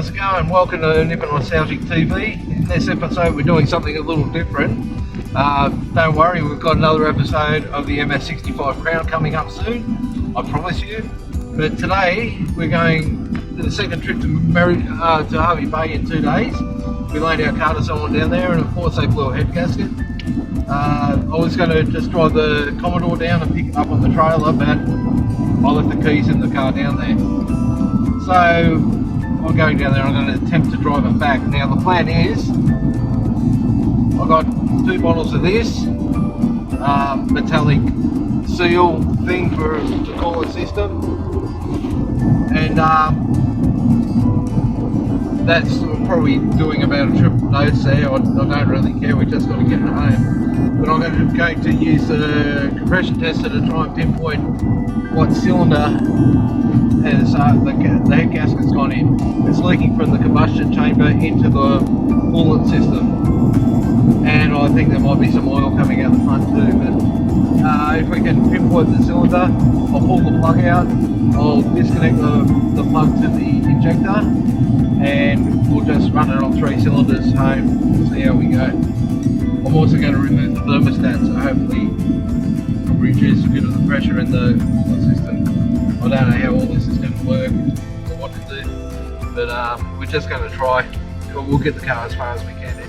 how's it going? Welcome to Nippon Nostalgic TV. In this episode we're doing something a little different. Don't worry, we've got another episode of the MS65 Crown coming up soon, I promise you. But today we're going to the second trip to Harvey Bay in 2 days. We laid our Carter someone down there, and of course they flew a head gasket. I was going to just drive the Commodore down and pick it up on the trailer, but I left the keys in the car down there. So I'm going down there and I'm going to attempt to drive it back. Now the plan is, I've got 2 bottles of this metallic seal thing to cooler system, and that's probably doing about a triple dose there. I don't really care, we just got to get it home. But I'm going to use the compression tester to try and pinpoint what cylinder has the head gasket's gone in. It's leaking from the combustion chamber into the coolant system, and I think there might be some oil coming out the front too. But if we can pinpoint the cylinder, I'll pull the plug out, I'll disconnect the plug to the injector, and we'll just run it on 3 cylinders home and see how we go. I'm also going to remove the thermostat, so hopefully reduce a bit of the pressure in the coolant system. I don't know how all this is going to work or what to do, but we're just going to try. We'll get the car as far as we can anyway.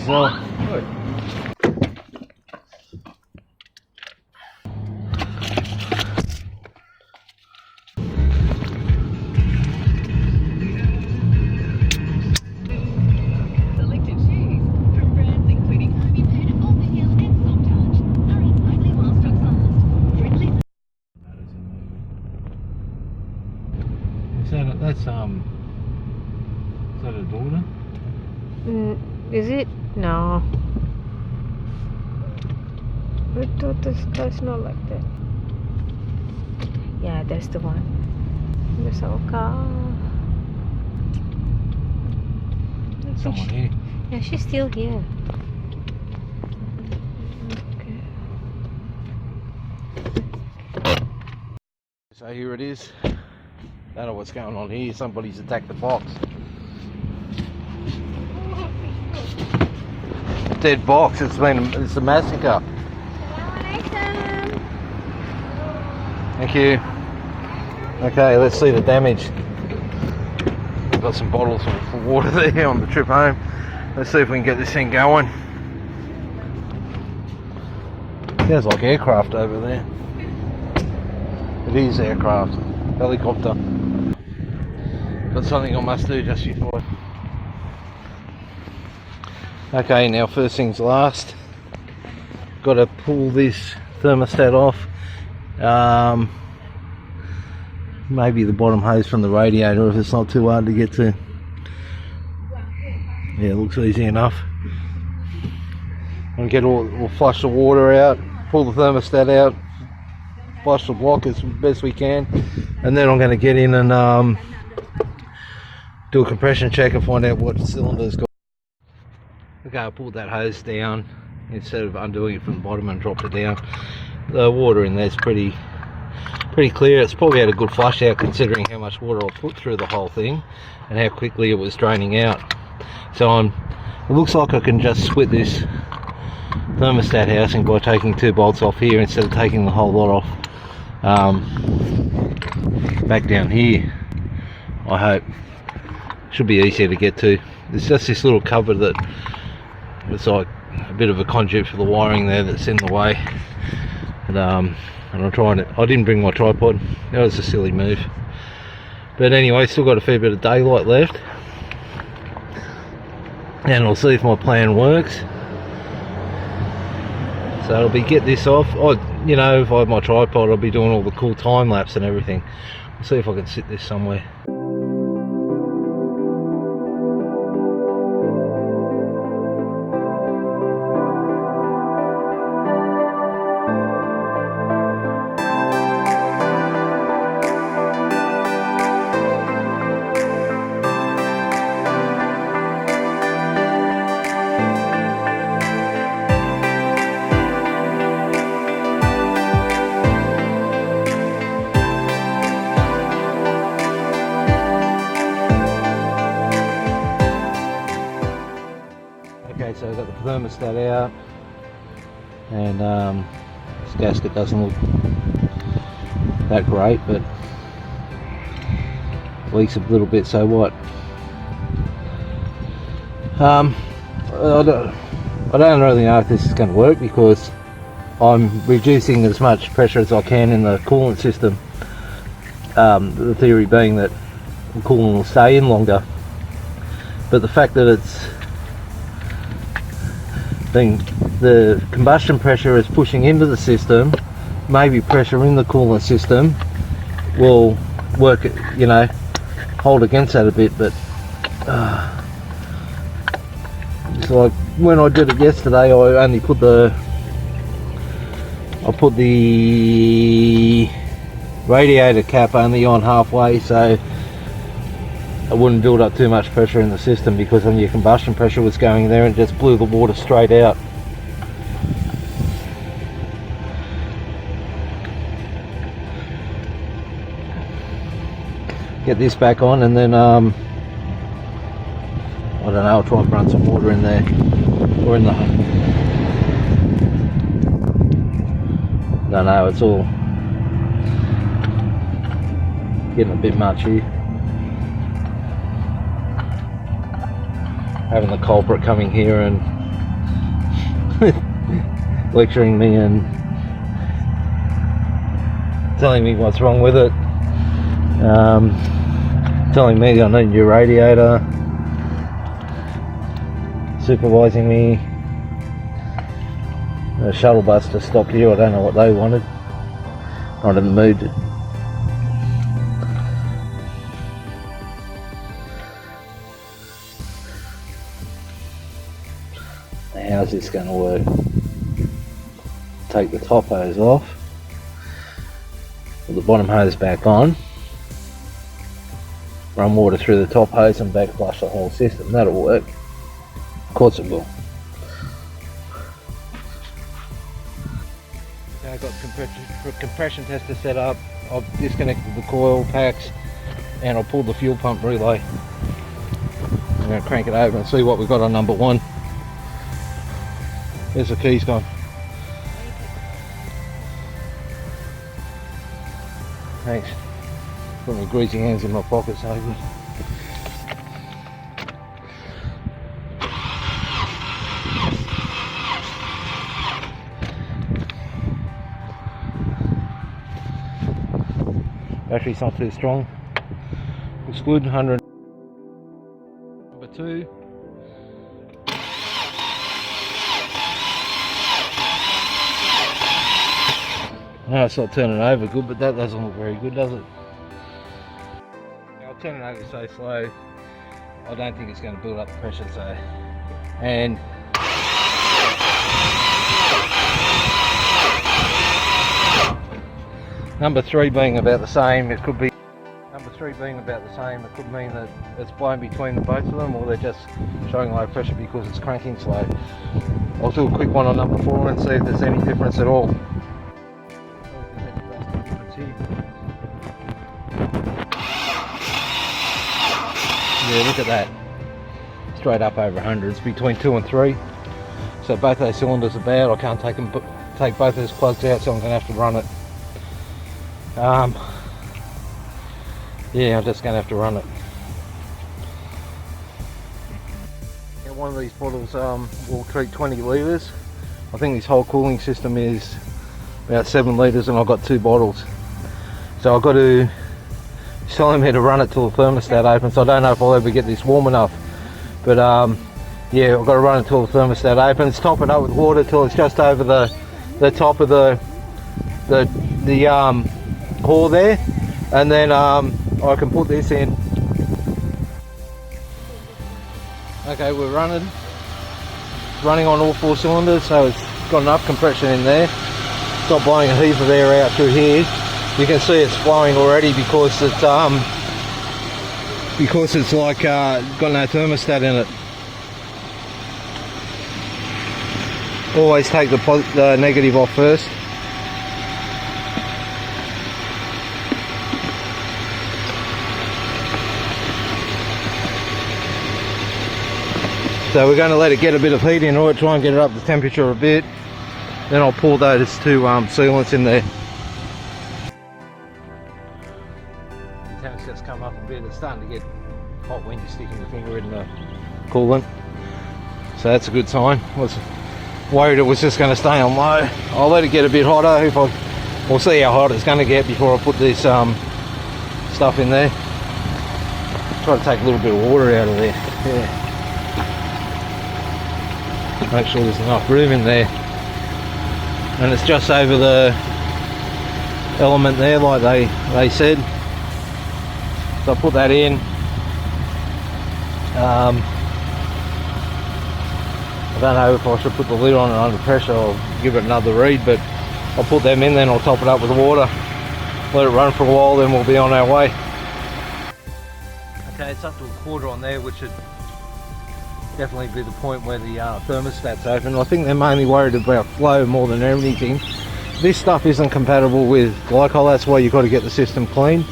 So, good. Selected shoes from brands including Hobie Pet, Overhill and Soft Touch are in only while stocks last. Friendly. Is that a daughter? Is it? No. I thought this guy's not like that. Yeah, that's the one. There's our car. There's someone here. Yeah, she's still here. Okay. So here it is. Don't know what's going on here. Somebody's attacked the box. Dead box. It's a massacre. Thank you. Okay, let's see the damage. We've got some bottles of water there on the trip home. Let's see if we can get this thing going. Sounds like aircraft over there. It is aircraft. Helicopter. Got something I must do just before. Okay, now first things last. Got to pull this thermostat off. Maybe the bottom hose from the radiator if it's not too hard to get to. Yeah, it looks easy enough. And we'll flush the water out, pull the thermostat out, flush the block as best we can, and then I'm going to get in and do a compression check and find out what cylinder's got. Okay, I pulled that hose down instead of undoing it from the bottom and dropped it down. The water in there's pretty clear. It's probably had a good flush out considering how much water I put through the whole thing and how quickly it was draining out. So it looks like I can just split this thermostat housing by taking 2 bolts off here instead of taking the whole lot off back down here. I hope should be easier to get to. It's just this little cover that It's like a bit of a conduit for the wiring there that's in the way. And I'm trying to, I didn't bring my tripod, that was a silly move. But anyway, still got a fair bit of daylight left. And I'll see if my plan works. So it'll be get this off. You know, if I have my tripod, I'll be doing all the cool time lapse and everything. I'll see if I can sit this somewhere. Okay, so I've got the thermostat out, and this gasket doesn't look that great, but leaks a little bit, so what? I don't really know if this is going to work, because I'm reducing as much pressure as I can in the coolant system, the theory being that the coolant will stay in longer, but the fact that it's the combustion pressure is pushing into the system, maybe pressure in the coolant system will work, you know, hold against that a bit. But it's like when I did it yesterday, I only put the radiator cap only on halfway, so I wouldn't build up too much pressure in the system, because when your combustion pressure was going there and just blew the water straight out. Get this back on, and then I don't know, I'll try and run some water in there, or in the, don't know, it's all getting a bit much here. Having the culprit coming here and lecturing me and telling me what's wrong with it, telling me I need a new radiator, supervising me. The shuttle bus just stopped here. I don't know what they wanted. Not in the mood to. How's this going to work? Take the top hose off, put the bottom hose back on, run water through the top hose and back flush the whole system. That'll work. Of course it will. Okay, I've got compression tester set up. I've disconnected the coil packs and I'll pull the fuel pump relay. I'm going to crank it over and see what we've got on number 1. There's the keys gone. Thanks. Put my greasy hands in my pockets, so good. Battery's not too strong. Looks good. 100. Number 2. No, it's not turning over good, but that doesn't look very good, does it? I'll turn it over so slow, I don't think it's going to build up the pressure, so. And number 3 being about the same, it could be. Number 3 being about the same, it could mean that it's blown between the both of them, or they're just showing low pressure because it's cranking slow. I'll do a quick one on number 4 and see if there's any difference at all. Yeah, look at that. Straight up over 100. It's between 2 and 3. So both those cylinders are bad. I can't take both those plugs out, so I'm going to have to run it. Yeah, I'm just going to have to run it. one of these bottles will treat 20 litres. I think this whole cooling system is about 7 litres, and I've got 2 bottles. So I've got to tell him here to run it till the thermostat opens. I don't know if I'll ever get this warm enough, but yeah, I've got to run it till the thermostat opens. Top it up with water till it's just over the top of the core there, and then I can put this in. Okay, we're running on all 4 cylinders, so it's got enough compression in there. It's not blowing a heap of air out through here. You can see it's flowing already because it's like got no thermostat in it. Always take the negative off first. So we're going to let it get a bit of heat in order to try and get it up to temperature a bit. Then I'll pour those 2 sealants in there. The temp's just come up a bit. It's starting to get hot when you're sticking your finger in the coolant. So that's a good sign. I was worried it was just going to stay on low. I'll let it get a bit hotter. We'll see how hot it's going to get before I put this stuff in there. Try to take a little bit of water out of there. Yeah. Make sure there's enough room in there, and it's just over the element there like they said. So I'll put that in. I don't know if I should put the lid on it under pressure or give it another read, but I'll put them in, then I'll top it up with water, let it run for a while, then we'll be on our way. Okay, it's up to a quarter on there, which should definitely be the point where the thermostat's open. I think they're mainly worried about flow more than anything. This stuff isn't compatible with glycol, that's why you've got to get the system clean.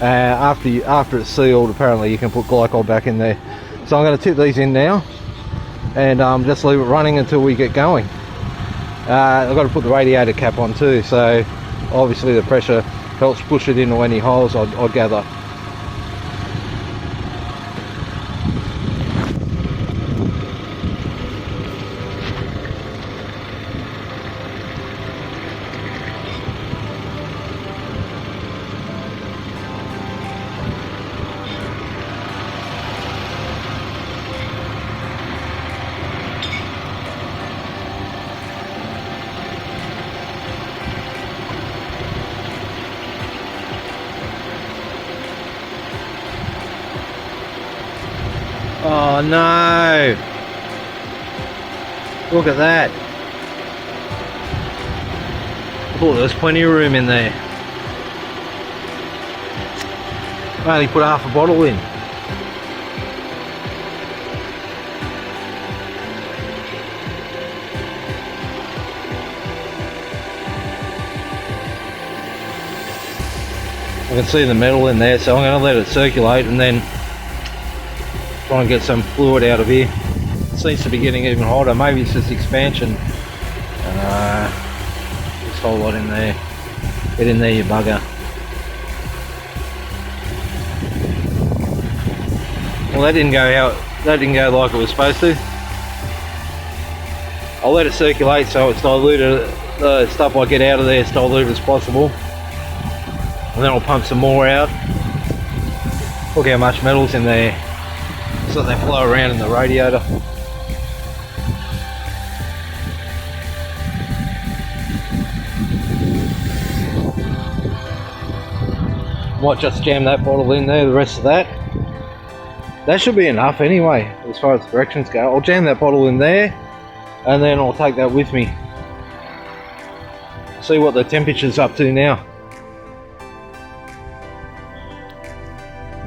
After it's sealed, apparently you can put glycol back in there. So I'm going to tip these in now and just leave it running until we get going. I've got to put the radiator cap on too, so obviously the pressure helps push it into any holes, I gather. Oh no! Look at that! Oh, there's plenty of room in there. I only put half a bottle in. I can see the metal in there, so I'm going to let it circulate and then try and get some fluid out of here. It seems to be getting even hotter. Maybe it's just expansion. This whole lot in there. Get in there, you bugger. Well, that didn't go like it was supposed to. I'll let it circulate so it's diluted. The stuff I get out of there is diluted as possible. And then I'll pump some more out. Look how much metal's in there. So they flow around in the radiator. Might just jam that bottle in there, the rest of that. That should be enough anyway, as far as directions go. I'll jam that bottle in there, and then I'll take that with me. See what the temperature's up to now.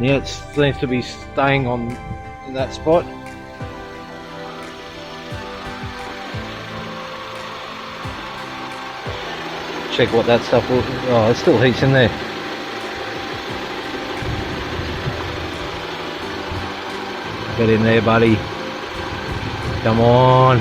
Yeah, it seems to be staying on in that spot. Check what that stuff will. Oh, there's still heats in there. Get in there, buddy. Come on.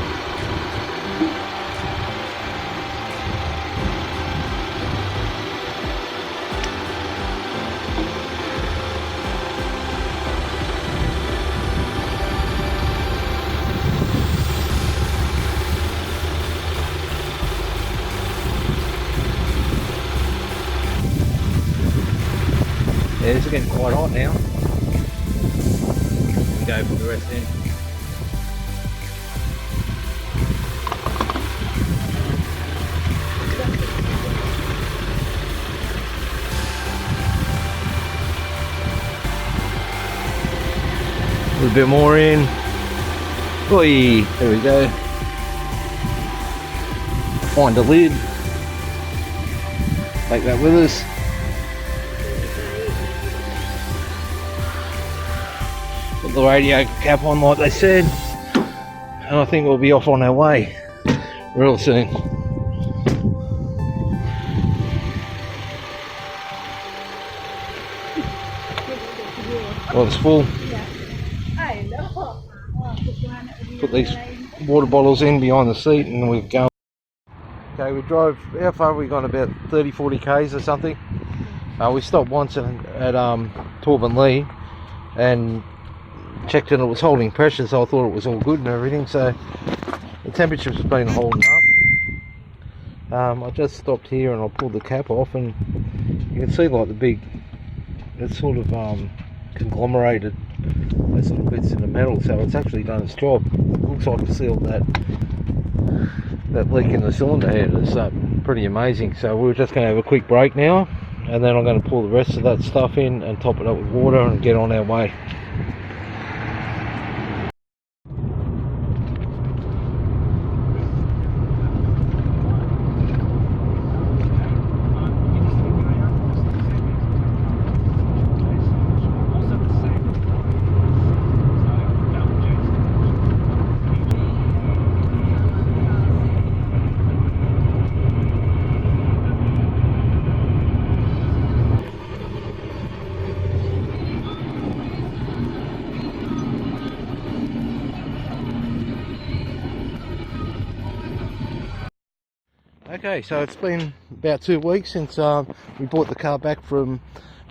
Yeah, it's getting quite hot now. Go for the rest then. A little bit more in. Oi, there we go. Find the lid. Take that with us. Put the radio cap on like they said. And I think we'll be off on our way real soon. Well, it's full. Put these water bottles in behind the seat and we've gone. Okay, we drove, how far have we gone? About 30-40 k's or something. We stopped once at Torben Lee and checked and it was holding pressure, so I thought it was all good and everything, so the temperature's been holding up. I just stopped here and I pulled the cap off and you can see like the big, it's sort of conglomerated those little bits in the metal, so it's actually done its job. It looks like it sealed that leak in the cylinder head. It's pretty amazing. So we're just going to have a quick break now and then I'm going to pull the rest of that stuff in and top it up with water and get on our way. Okay, so it's been about 2 weeks since we brought the car back from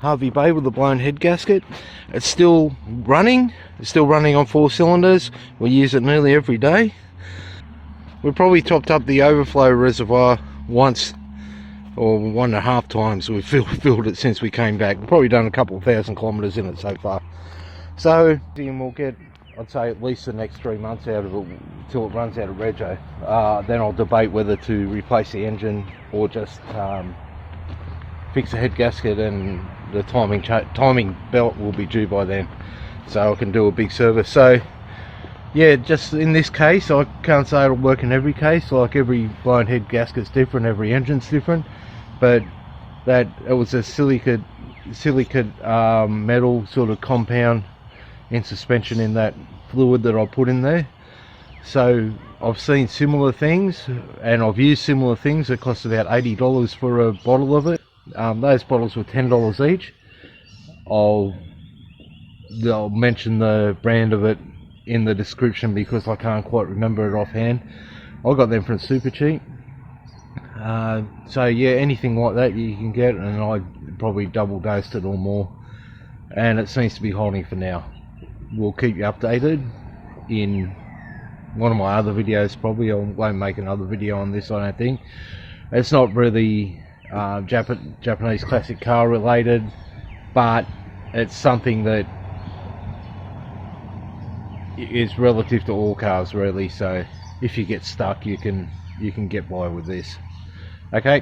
Hervey Bay with the blown head gasket. It's still running. It's still running on 4 cylinders. We use it nearly every day. We probably topped up the overflow reservoir once or 1.5 times. We've filled it since we came back. We've probably done a couple of thousand kilometres in it so far. So we'll get, I'd say, at least the next 3 months out of it till it runs out of rego. Then I'll debate whether to replace the engine or just fix the head gasket, and the timing belt will be due by then, so I can do a big service. So yeah, just in this case, I can't say it'll work in every case. Like every blown head gasket's different, every engine's different, but that it was a silicate metal sort of compound in suspension in that fluid that I put in there. So I've seen similar things and I've used similar things. It costs about $80 for a bottle of it. Those bottles were $10 each. I'll mention the brand of it in the description because I can't quite remember it offhand. I got them from super cheap. So yeah, anything like that you can get, and I probably double dosed it or more, and it seems to be holding for now. We'll keep you updated in one of my other videos. Probably I won't make another video on this, I don't think. It's not really Japanese classic car related, but it's something that is relative to all cars really, so if you get stuck you can get by with this. Okay.